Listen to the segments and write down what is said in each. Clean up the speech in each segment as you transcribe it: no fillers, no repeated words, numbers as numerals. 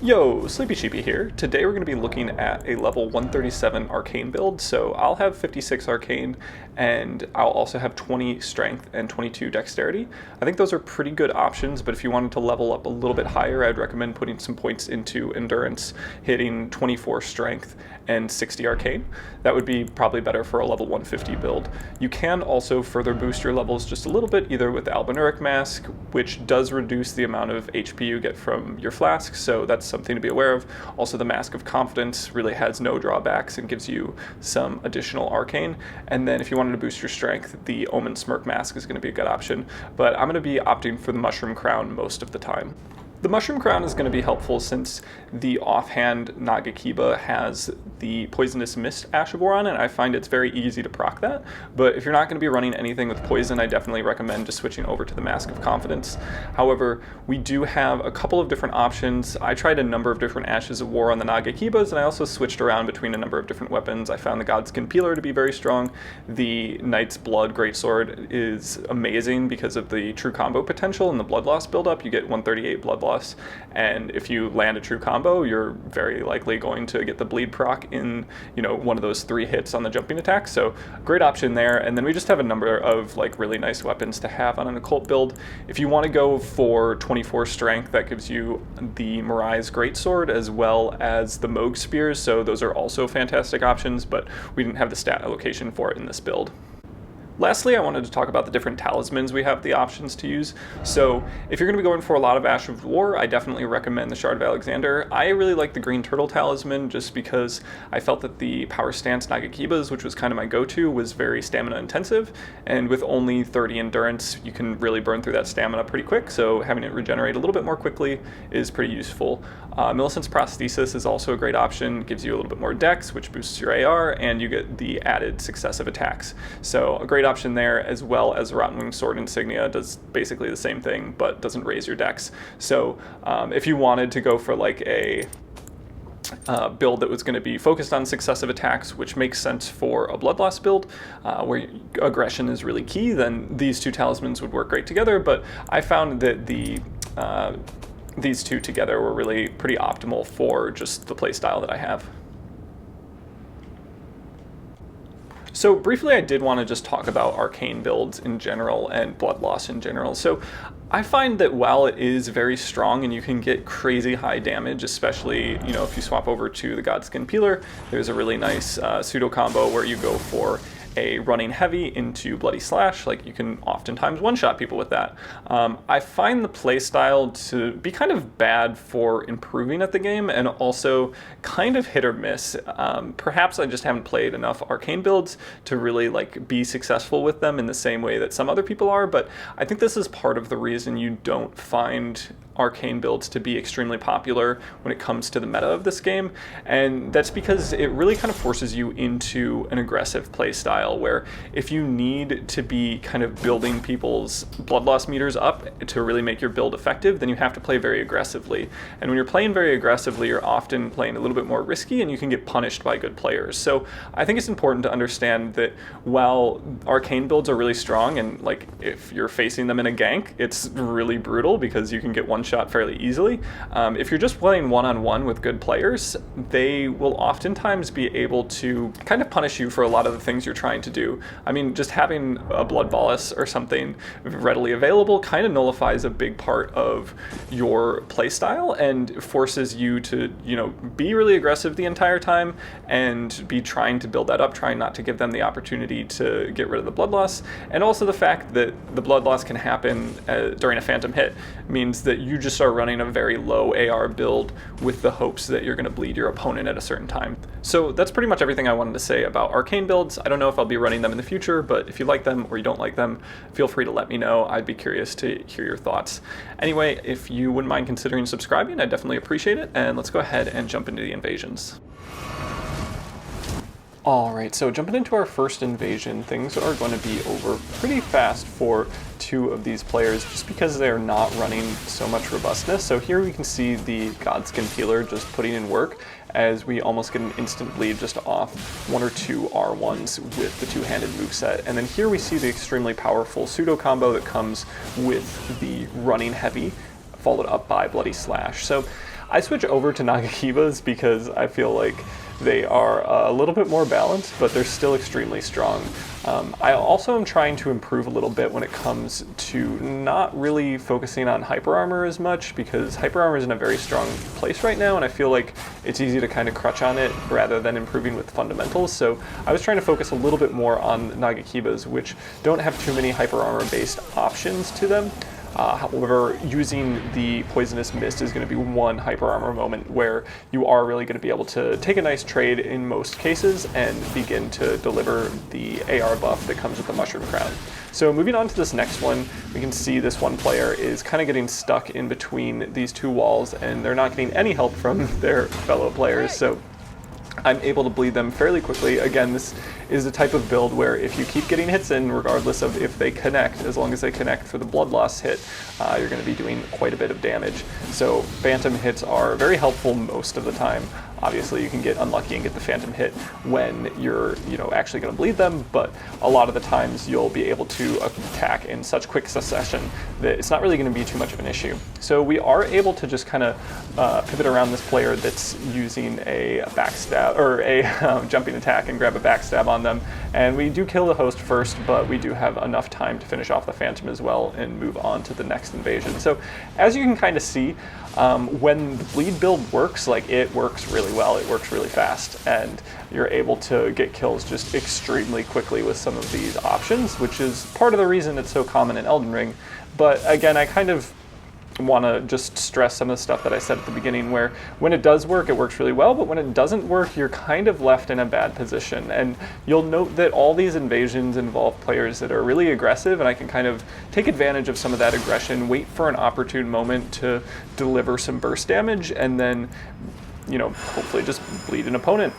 Yo, Sleepy Sheepy here. Today we're going to be looking at a level 137 Arcane build. So I'll have 56 Arcane and I'll also have 20 Strength and 22 Dexterity. I think those are pretty good options, but if you wanted to level up a little bit higher, I'd recommend putting some points into Endurance, hitting 24 Strength and 60 Arcane. That would be probably better for a level 150 build. You can also further boost your levels just a little bit, either with the Albinuric Mask, which does reduce the amount of HP you get from your flask, so that's something to be aware of. Also, the Mask of Confidence really has no drawbacks and gives you some additional Arcane. And then if you wanted to boost your Strength, the Omen Smirk Mask is going to be a good option, but I'm going to be opting for the Mushroom Crown most of the time. The Mushroom Crown is going to be helpful since the offhand nagakiba has the Poisonous Mist Ash of War on it. I find it's very easy to proc that, but if you're not going to be running anything with poison, I definitely recommend just switching over to the Mask of Confidence. However, we do have a couple of different options. I tried a number of different Ashes of War on the nagakibas, and I also switched around between a number of different weapons. I found the Godskin Peeler to be very strong. The Knight's Blood Greatsword is amazing because of the true combo potential and the blood loss buildup. You get 138 blood loss. And if you land a true combo, you're very likely going to get the bleed proc in, one of those 3 hits on the jumping attack. So great option there. And then we just have a number of really nice weapons to have on an occult build. If you want to go for 24 strength, that gives you the Mirai's Greatsword as well as the Moog Spears. So those are also fantastic options, but we didn't have the stat allocation for it in this build. Lastly, I wanted to talk about the different talismans we have the options to use. So if you're going to be going for a lot of Ash of War, I definitely recommend the Shard of Alexander. I really like the Green Turtle talisman just because I felt that the Power Stance Nagakibas, which was kind of my go-to, was very stamina intensive. And with only 30 endurance, you can really burn through that stamina pretty quick. So having it regenerate a little bit more quickly is pretty useful. Millicent's Prosthesis is also a great option. It gives you a little bit more dex, which boosts your AR, and you get the added successive attacks. So a great option there, as well as Rottenwing Sword Insignia does basically the same thing, but doesn't raise your dex. So if you wanted to go for a build that was going to be focused on successive attacks, which makes sense for a blood loss build where aggression is really key, then these two talismans would work great together. But I found that these two together were really pretty optimal for just the playstyle that I have. So briefly, I did want to just talk about Arcane builds in general and blood loss in general. So I find that while it is very strong and you can get crazy high damage, especially if you swap over to the Godskin Peeler, there's a really nice pseudo combo where you go for a running heavy into Bloody Slash. You can oftentimes one-shot people with that. I find the playstyle to be kind of bad for improving at the game and also kind of hit or miss. Perhaps I just haven't played enough Arcane builds to really be successful with them in the same way that some other people are, but I think this is part of the reason you don't find Arcane builds to be extremely popular when it comes to the meta of this game, and that's because it really kind of forces you into an aggressive playstyle where if you need to be kind of building people's blood loss meters up to really make your build effective, then you have to play very aggressively. And when you're playing very aggressively, you're often playing a little bit more risky and you can get punished by good players. So I think it's important to understand that while Arcane builds are really strong and if you're facing them in a gank, it's really brutal because you can get one shot fairly easily. If you're just playing one-on-one with good players, they will oftentimes be able to kind of punish you for a lot of the things you're trying to do. I mean, just having a blood bolus or something readily available kind of nullifies a big part of your playstyle and forces you to, be really aggressive the entire time and be trying to build that up, trying not to give them the opportunity to get rid of the blood loss. And also the fact that the blood loss can happen during a phantom hit means that you just start running a very low AR build with the hopes that you're going to bleed your opponent at a certain time. So that's pretty much everything I wanted to say about Arcane builds. I don't know if I'll be running them in the future, but if you like them or you don't like them, feel free to let me know. I'd be curious to hear your thoughts. Anyway, if you wouldn't mind considering subscribing, I'd definitely appreciate it, and let's go ahead and jump into the invasions. Alright, so jumping into our first invasion, things are going to be over pretty fast for two of these players just because they're not running so much robustness. So here we can see the Godskin Peeler just putting in work as we almost get an instant bleed just off 1 or 2 R1s with the two-handed moveset. And then here we see the extremely powerful pseudo combo that comes with the running heavy followed up by Bloody Slash. So I switch over to nagakibas because I feel like they are a little bit more balanced, but they're still extremely strong. I also am trying to improve a little bit when it comes to not really focusing on hyper armor as much, because hyper armor is in a very strong place right now, and I feel like it's easy to kind of crutch on it rather than improving with fundamentals. So I was trying to focus a little bit more on nagakibas, which don't have too many hyper armor based options to them. However, using the Poisonous Mist is going to be one hyper armor moment where you are really going to be able to take a nice trade in most cases and begin to deliver the AR buff that comes with the Mushroom Crown. So moving on to this next one, we can see this one player is kind of getting stuck in between these two walls, and they're not getting any help from their fellow players. So I'm able to bleed them fairly quickly. Again, this is the type of build where if you keep getting hits in, regardless of if they connect, as long as they connect for the blood loss hit, you're going to be doing quite a bit of damage. So phantom hits are very helpful most of the time. Obviously, you can get unlucky and get the phantom hit when you're, actually going to bleed them, but a lot of the times you'll be able to attack in such quick succession that it's not really going to be too much of an issue. So we are able to just kind of pivot around this player that's using a backstab or a jumping attack and grab a backstab on them, and we do kill the host first, but we do have enough time to finish off the phantom as well and move on to the next invasion. So as you can kind of see, when the bleed build works, it works really well, it works really fast, and you're able to get kills just extremely quickly with some of these options, which is part of the reason it's so common in Elden Ring. But again, I kind of want to just stress some of the stuff that I said at the beginning, where when it does work, it works really well, but when it doesn't work, you're kind of left in a bad position. And you'll note that all these invasions involve players that are really aggressive, and I can kind of take advantage of some of that aggression, wait for an opportune moment to deliver some burst damage, and then, hopefully just bleed an opponent.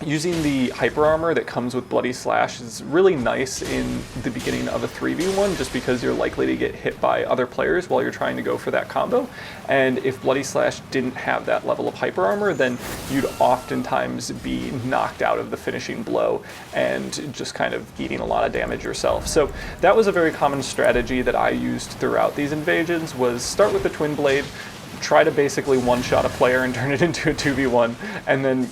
Using the hyper armor that comes with Bloody Slash is really nice in the beginning of a 3v1, just because you're likely to get hit by other players while you're trying to go for that combo. And if Bloody Slash didn't have that level of hyper armor, then you'd oftentimes be knocked out of the finishing blow and just kind of eating a lot of damage yourself. So that was a very common strategy that I used throughout these invasions, was start with the Twin Blade, try to basically one-shot a player and turn it into a 2v1, and then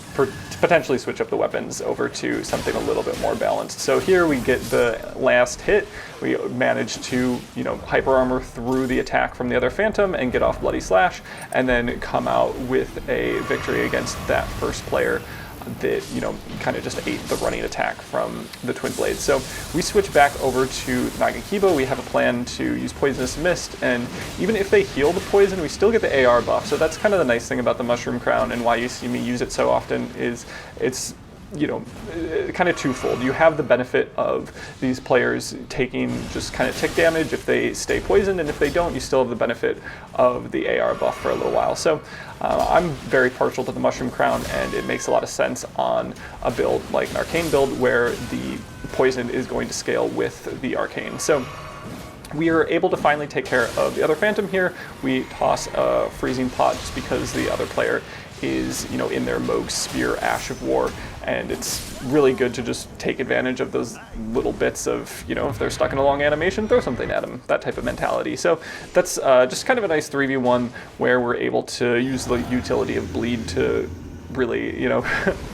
potentially switch up the weapons over to something a little bit more balanced. So here we get the last hit. We manage to, hyper armor through the attack from the other phantom and get off Bloody Slash, and then come out with a victory against that first player that, kind of just ate the running attack from the Twin Blade. So we switch back over to Nagakiba. We have a plan to use Poisonous Mist, and even if they heal the poison, we still get the AR buff. So that's kind of the nice thing about the Mushroom Crown, and why you see me use it so often is it's kind of twofold. You have the benefit of these players taking just kind of tick damage if they stay poisoned, and if they don't, you still have the benefit of the AR buff for a little while. So I'm very partial to the Mushroom Crown, and it makes a lot of sense on a build like an Arcane build where the poison is going to scale with the Arcane. So we are able to finally take care of the other phantom here. We toss a freezing pot just because the other player is, in their Moog Spear Ash of War, and it's really good to just take advantage of those little bits of, if they're stuck in a long animation, throw something at them, that type of mentality. So that's just kind of a nice 3v1 where we're able to use the utility of bleed to really,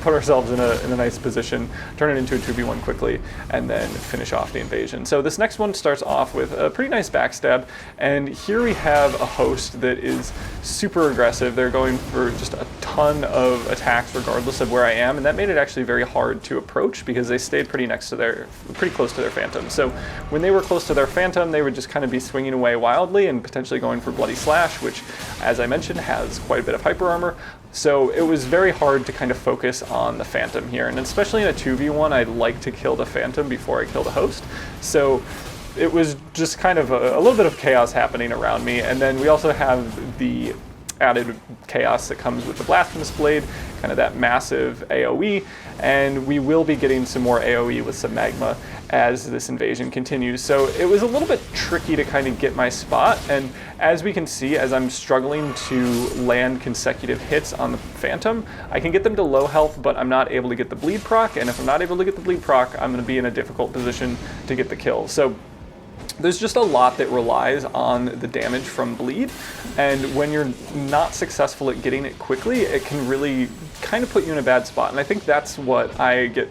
put ourselves in a nice position, turn it into a 2v1 quickly, and then finish off the invasion. So this next one starts off with a pretty nice backstab, and here we have a host that is super aggressive. They're going for just a ton of attacks regardless of where I am, and that made it actually very hard to approach because they stayed pretty close to their phantom. So when they were close to their phantom, they would just kind of be swinging away wildly and potentially going for Bloody Slash, which, as I mentioned, has quite a bit of hyper armor. So it was very hard to kind of focus on the phantom here, and especially in a 2v1, I'd like to kill the phantom before I kill the host. So it was just kind of a little bit of chaos happening around me, and then we also have the added chaos that comes with the Blasphemous Blade, kind of that massive AoE, and we will be getting some more AoE with some magma as this invasion continues. So it was a little bit tricky to kind of get my spot, and as we can see, as I'm struggling to land consecutive hits on the phantom, I can get them to low health, but I'm not able to get the bleed proc, and if I'm not able to get the bleed proc, I'm going to be in a difficult position to get the kill. So there's just a lot that relies on the damage from bleed, and when you're not successful at getting it quickly, it can really kind of put you in a bad spot. And I think that's what I get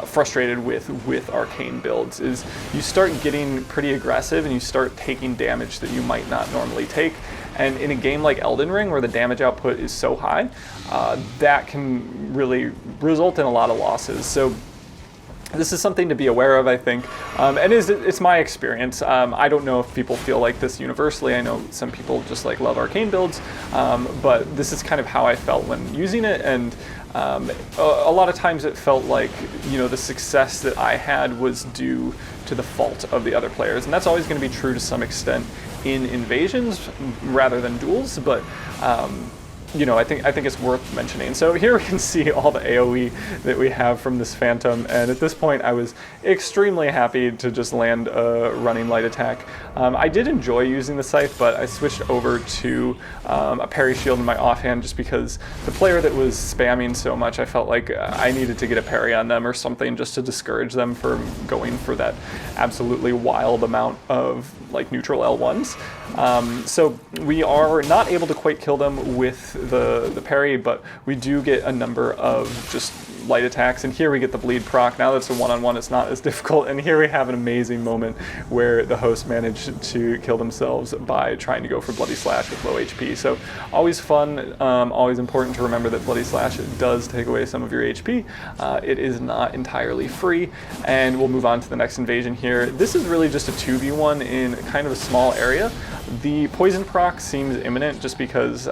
frustrated with Arcane builds, is you start getting pretty aggressive and you start taking damage that you might not normally take. And in a game like Elden Ring, where the damage output is so high, that can really result in a lot of losses. So this is something to be aware of, I think, and it's my experience. I don't know if people feel like this universally. I know some people just like love Arcane builds, but this is kind of how I felt when using it, and a lot of times it felt like, you know, the success that I had was due to the fault of the other players, and that's always going to be true to some extent in invasions rather than duels, but you know, I think it's worth mentioning. So here we can see all the AoE that we have from this Phantom, and at this point I was extremely happy to just land a running light attack. I did enjoy using the scythe, but I switched over to a parry shield in my offhand just because the player that was spamming so much, I felt like I needed to get a parry on them or something just to discourage them from going for that absolutely wild amount of like neutral L1s. So we are not able to quite kill them with the parry, but we do get a number of just light attacks, and here we get the bleed proc. Now that's a one-on-one, it's not as difficult, and here we have an amazing moment where the host managed to kill themselves by trying to go for Bloody Slash with low HP. So always fun, always important to remember that Bloody Slash does take away some of your HP. It is not entirely free, and we'll move on to the next invasion here. This is really just a 2v1 in kind of a small area. The poison proc seems imminent just because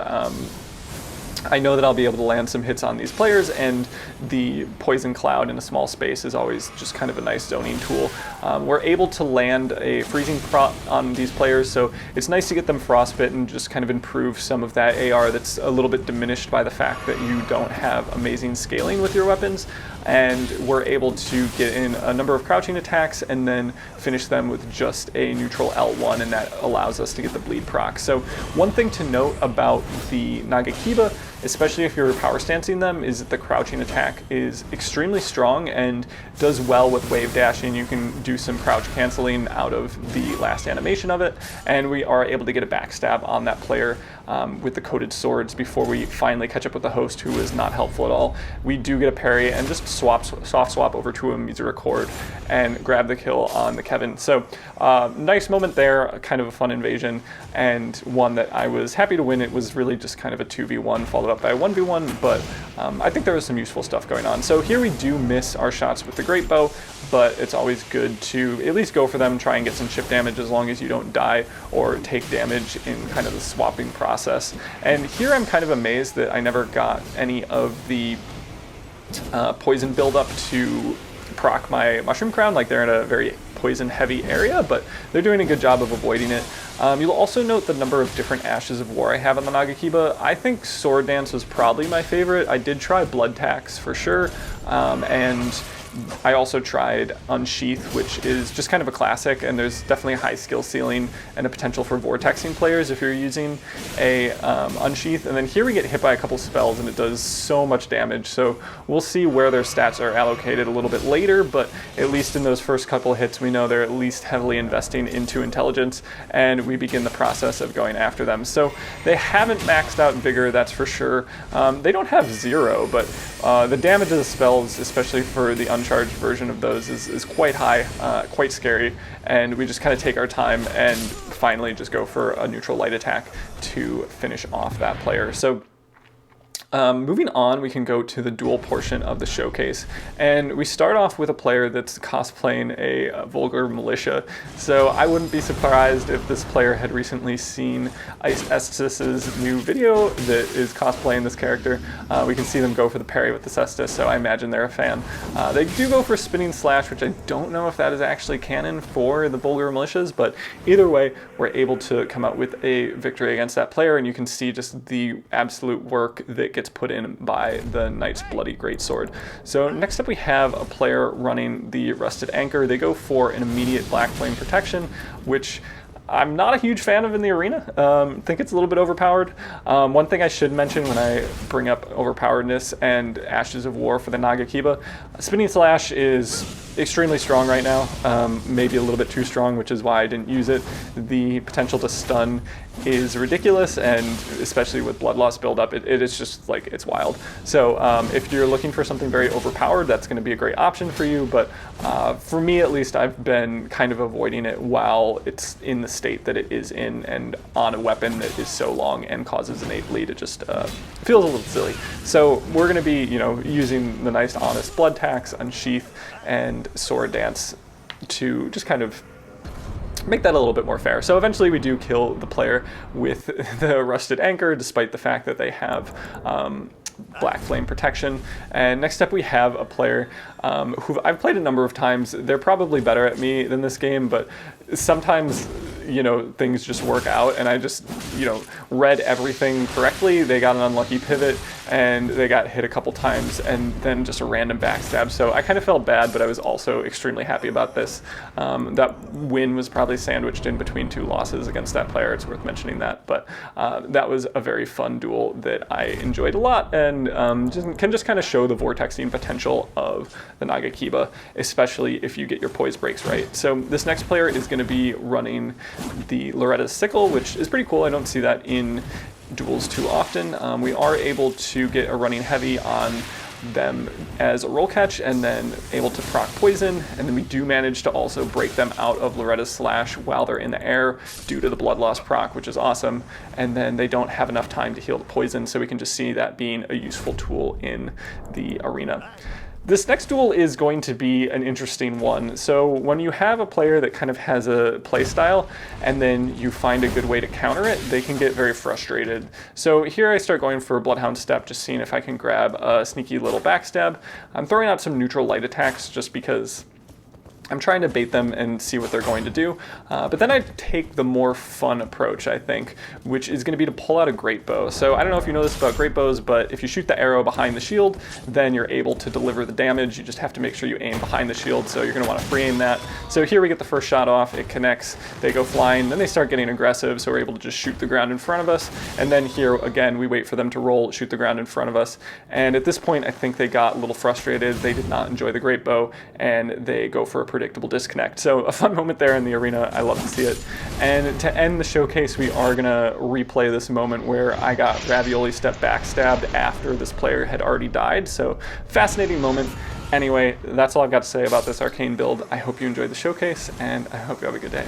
I know that I'll be able to land some hits on these players, and the poison cloud in a small space is always just kind of a nice zoning tool. We're able to land a freezing prot on these players, so it's nice to get them frostbit and just kind of improve some of that AR that's a little bit diminished by the fact that you don't have amazing scaling with your weapons. And we're able to get in a number of crouching attacks and then finish them with just a neutral L1, and that allows us to get the bleed proc. So one thing to note about the nagakiba, especially if you're power stancing them, is that the crouching attack is extremely strong and does well with wave dashing. You can do some crouch canceling out of the last animation of it, and we are able to get a backstab on that player with the coated swords before we finally catch up with the host, who is not helpful at all. We do get a parry and just soft swap over to him, use a record, and grab the kill on the Kevin. So nice moment there, kind of a fun invasion, and one that I was happy to win. It was really just kind of a 2v1 followed up by a 1v1, but I think there was some useful stuff going on. So here we do miss our shots with the great bow, but it's always good to at least go for them, try and get some chip damage as long as you don't die or take damage in kind of the swapping process. And here I'm kind of amazed that I never got any of the poison buildup to proc my Mushroom Crown. Like, they're in a very poison heavy area, but they're doing a good job of avoiding it. You'll also note the number of different Ashes of War I have on the nagakiba. I think Sword Dance was probably my favorite. I did try Blood Tax for sure, and I also tried Unsheath, which is just kind of a classic, and there's definitely a high skill ceiling and a potential for vortexing players if you're using a Unsheath. And then here we get hit by a couple spells, and it does so much damage. So we'll see where their stats are allocated a little bit later, but at least in those first couple hits, we know they're at least heavily investing into intelligence, and we begin the process of going after them. So they haven't maxed out Vigor, that's for sure. They don't have 0, but the damage of the spells, especially for the uncharged version of those, is quite high, quite scary, and we just kind of take our time and finally just go for a neutral light attack to finish off that player. So moving on, we can go to the duel portion of the showcase, and we start off with a player that's cosplaying a vulgar militia. So I wouldn't be surprised if this player had recently seen Ice Estus's new video that is cosplaying this character. We can see them go for the parry with the Cestus, so I imagine they're a fan. They do go for Spinning Slash, which I don't know if that is actually canon for the vulgar militias, but either way, we're able to come out with a victory against that player, and you can see just the absolute work that gets put in by the Knight's Bloody Greatsword. So next up we have a player running the Rusted Anchor. They go for an immediate Black Flame protection, which I'm not a huge fan of in the arena. Think it's a little bit overpowered. One thing I should mention when I bring up overpoweredness and Ashes of War for the nagakiba, Spinning Slash is extremely strong right now, maybe a little bit too strong, which is why I didn't use it. The potential to stun is ridiculous, and especially with blood loss buildup, it is just like, it's wild. So if you're looking for something very overpowered, that's going to be a great option for you, but for me at least, I've been kind of avoiding it while it's in the state that it is in, and on a weapon that is so long and causes innately to just feels a little silly. So we're going to be, you know, using the nice honest blood tax, unsheath, and sword dance to just kind of make that a little bit more fair. So eventually we do kill the player with the rusted anchor, despite the fact that they have black flame protection. And next up we have a player who I've played a number of times. They're probably better at me than this game, but sometimes, you know, things just work out, and I just, you know, read everything correctly. They got an unlucky pivot and they got hit a couple times, and then just a random backstab. So I kind of felt bad, but I was also extremely happy about this. That win was probably sandwiched in between 2 losses against that player. It's worth mentioning that, but that was a very fun duel that I enjoyed a lot, and can just kind of show the vortexing potential of the nagakiba, especially if you get your poise breaks right. So this next player is going to be running the Loretta's sickle, which is pretty cool. I don't see that in duels too often. We are able to get a running heavy on them as a roll catch, and then able to proc poison, and then we do manage to also break them out of Loretta's slash while they're in the air due to the blood loss proc, which is awesome. And then they don't have enough time to heal the poison, so we can just see that being a useful tool in the arena. This next duel is going to be an interesting one. So when you have a player that kind of has a play style and then you find a good way to counter it, they can get very frustrated. So here I start going for Bloodhound Step, just seeing if I can grab a sneaky little backstab. I'm throwing out some neutral light attacks just because I'm trying to bait them and see what they're going to do. But then I take the more fun approach, I think, which is going to be to pull out a great bow. So I don't know if you know this about great bows, but if you shoot the arrow behind the shield, then you're able to deliver the damage. You just have to make sure you aim behind the shield, so you're going to want to free aim that. So here we get the first shot off, it connects, they go flying, then they start getting aggressive, so we're able to just shoot the ground in front of us. And then here, again, we wait for them to roll, shoot the ground in front of us. And at this point, I think they got a little frustrated. They did not enjoy the great bow, and they go for a predictable disconnect. So a fun moment there in the arena. I love to see it. And to end the showcase, we are gonna replay this moment where I got ravioli step backstabbed after this player had already died. So fascinating moment. Anyway, that's all I've got to say about this Arcane build. I hope you enjoyed the showcase, and I hope you have a good day.